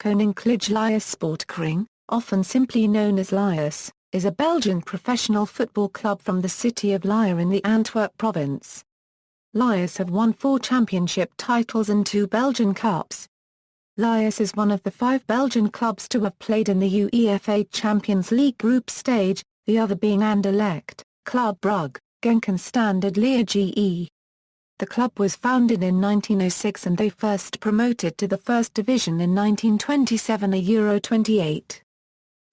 Koninklijke Lierse Sportkring, often simply known as Lierse, is a Belgian professional football club from the city of Lier in the Antwerp province. Lierse have won 4 championship titles and 2 Belgian Cups. Lierse is one of the 5 Belgian clubs to have played in the UEFA Champions League group stage, the other being Anderlecht, Club Brugge, Genk and Standard Liège. The club was founded in 1906 and they first promoted to the first division in 1927 Euro 28.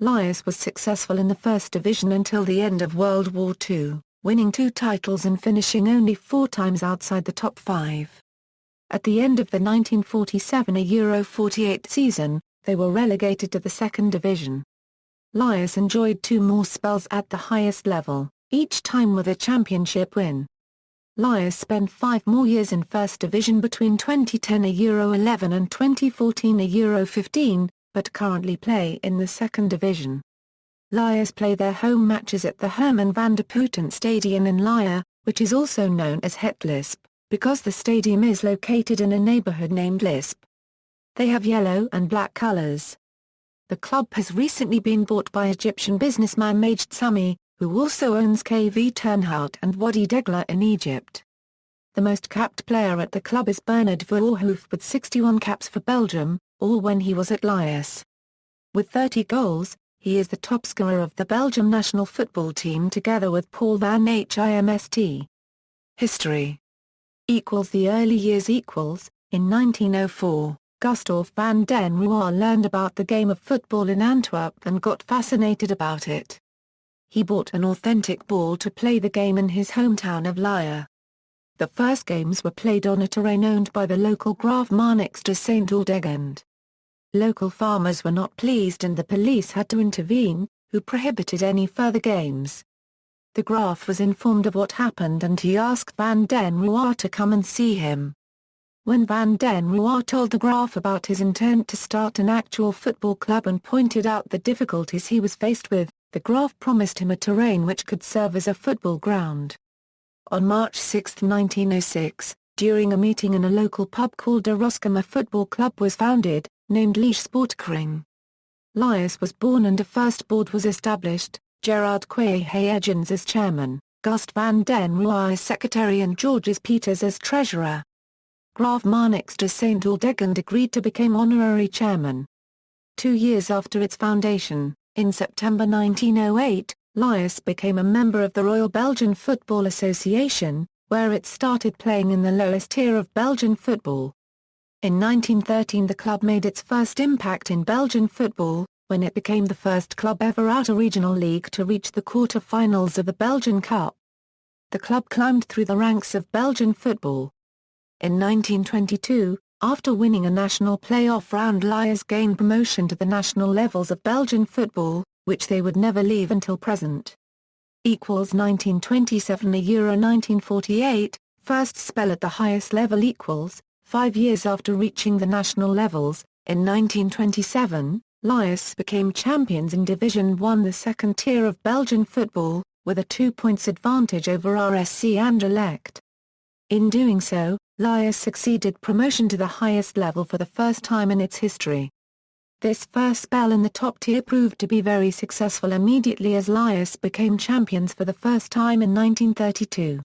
Lierse was successful in the first division until the end of World War II, winning 2 titles and finishing only 4 times outside the top 5. At the end of the 1947 Euro 48 season, they were relegated to the second division. Lierse enjoyed 2 more spells at the highest level, each time with a championship win. Lierse spent 5 more years in First Division between 2010 Euro 11 and 2014 Euro 15, but currently play in the Second Division. Lierse play their home matches at the Herman van der Putten Stadium in Lier, which is also known as Het Lisp, because the stadium is located in a neighborhood named Lisp. They have yellow and black colors. The club has recently been bought by Egyptian businessman Majd Sami, who also owns KV Turnhout and Wadi Degla in Egypt. The most capped player at the club is Bernard Verhoof with 61 caps for Belgium, all when he was at Lierse. With 30 goals, he is the top scorer of the Belgium national football team together with Paul van Himst. History. The early years. In 1904, Gustave van den Ruar learned about the game of football in Antwerp and got fascinated about it. He bought an authentic ball to play the game in his hometown of Lier. The first games were played on a terrain owned by the local Graaf Marnix de Saint-Aldegend. Local farmers were not pleased and the police had to intervene, who prohibited any further games. The Graaf was informed of what happened and he asked van den Ruar to come and see him. When van den Ruar told the Graaf about his intent to start an actual football club and pointed out the difficulties he was faced with, the Graaf promised him a terrain which could serve as a football ground. On March 6, 1906, during a meeting in a local pub called De Roskam, a football club was founded, named Lierse Sportkring. Lierse was born and a first board was established, Gerard Quaye-Huygens as chairman, Gust van den Ruar as secretary and Georges Peters as treasurer. Graaf Marnix de Saint-Aldegend agreed to become honorary chairman. 2 years after its foundation, in September 1908, Lierse became a member of the Royal Belgian Football Association, where it started playing in the lowest tier of Belgian football. In 1913 the club made its first impact in Belgian football, when it became the first club ever out of regional league to reach the quarter-finals of the Belgian Cup. The club climbed through the ranks of Belgian football. In 1922, after winning a national playoff round, Lierse gained promotion to the national levels of Belgian football, which they would never leave until present. 1927 Euro 1948, first spell at the highest level. 5 years after reaching the national levels, in 1927, Lierse became champions in Division 1, the second tier of Belgian football, with a 2 points advantage over RSC Anderlecht. In doing so, Lierse succeeded promotion to the highest level for the first time in its history. This first spell in the top tier proved to be very successful immediately as Lierse became champions for the first time in 1932.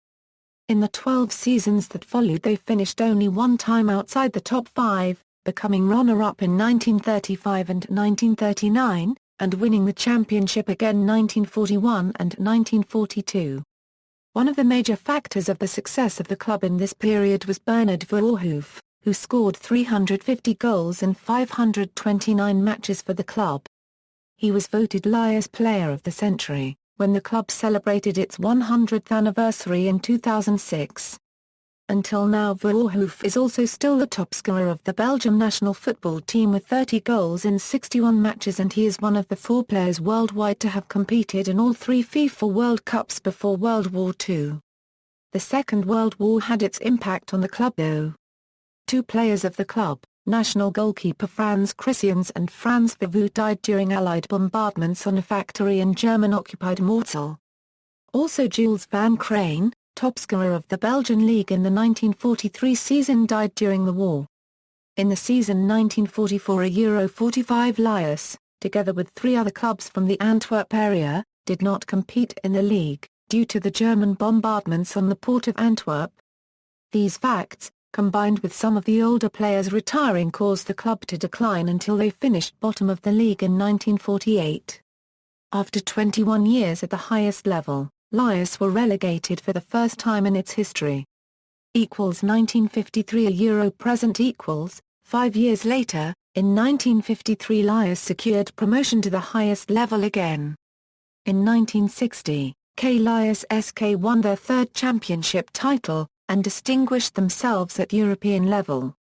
In the 12 seasons that followed they finished only 1 time outside the top 5, becoming runner-up in 1935 and 1939, and winning the championship again 1941 and 1942. One of the major factors of the success of the club in this period was Bernard Verhoof, who scored 350 goals in 529 matches for the club. He was voted Lierse Player of the Century, when the club celebrated its 100th anniversary in 2006. Until now Verhoof is also still the top scorer of the Belgium national football team with 30 goals in 61 matches and he is one of the 4 players worldwide to have competed in all 3 FIFA World Cups before World War II. The Second World War had its impact on the club though. 2 players of the club, national goalkeeper Frans Christians and Frans Vervoet, died during Allied bombardments on a factory in German-occupied Mortsel. Also Jules van Crane, top scorer of the Belgian league in the 1943 season, died during the war. In the season 1944 a Euro 45 Lierse, together with 3 other clubs from the Antwerp area, did not compete in the league, due to the German bombardments on the port of Antwerp. These facts, combined with some of the older players retiring, caused the club to decline until they finished bottom of the league in 1948. After 21 years at the highest level, Lierse were relegated for the first time in its history. 1953 a Euro present equals, 5 years later, in 1953 Lierse secured promotion to the highest level again. In 1960, Lierse S.K won their third championship title, and distinguished themselves at European level.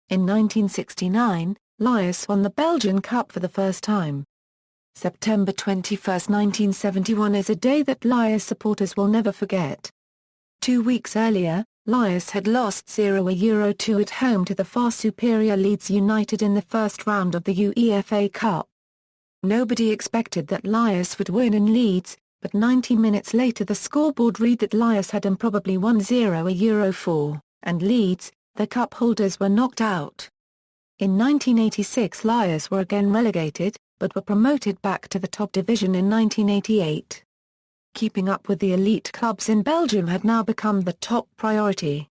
In 1969, Lierse won the Belgian Cup for the first time. September 21, 1971 is a day that Lierse supporters will never forget. 2 weeks earlier, Lierse had lost 0-2 at home to the far superior Leeds United in the first round of the UEFA Cup. Nobody expected that Lierse would win in Leeds, but 90 minutes later the scoreboard read that Lierse had improbably won 0-4, and Leeds, the cup holders, were knocked out. In 1986 Lierse were again relegated, but were promoted back to the top division in 1988. Keeping up with the elite clubs in Belgium had now become the top priority.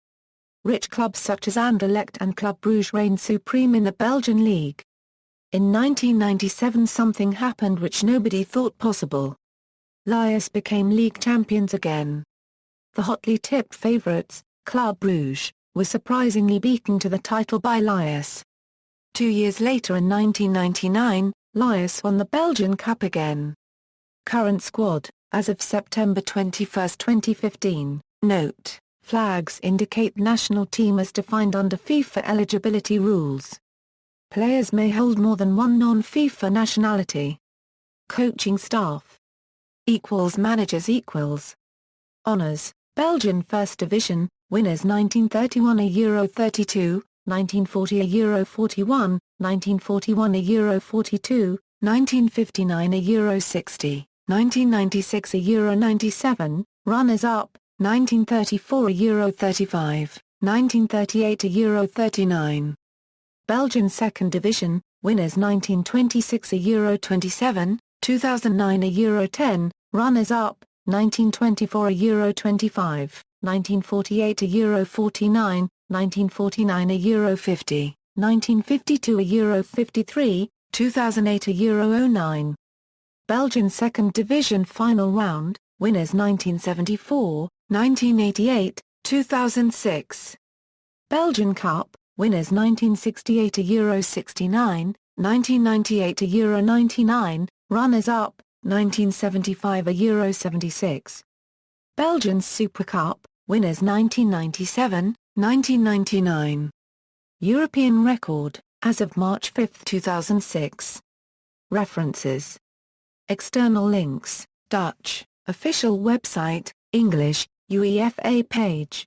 Rich clubs such as Anderlecht and Club Brugge reigned supreme in the Belgian league. In 1997 something happened which nobody thought possible. Lierse became league champions again. The hotly tipped favourites, Club Brugge, were surprisingly beaten to the title by Lierse. 2 years later in 1999, Lierse won the Belgian Cup again. Current squad, as of September 21, 2015, note, flags indicate national team as defined under FIFA eligibility rules. Players may hold more than one non-FIFA nationality. Coaching staff. Managers equals. Honours, Belgian First Division, winners 1931 a Euro 32, 1940 a Euro 41, 1941 a Euro 42, 1959 a Euro 60. 1996 a Euro 97, runners-up, 1934 a Euro 35, 1938 a Euro 39. Belgian Second Division, winners 1926 a Euro 27, 2009 a Euro 10, runners-up, 1924 a Euro 25, 1948 a Euro 49, 1949 a Euro 50, 1952 a Euro 53, 2008 a Euro 09. Belgian Second Division Final Round, winners 1974, 1988, 2006. Belgian Cup, winners 1968 a Euro 69, 1998 a Euro 99, runners-up, 1975 a Euro 76. Belgian Super Cup, winners 1997, 1999. European record, as of March 5, 2006. References. External links, Dutch, official website, English, UEFA page.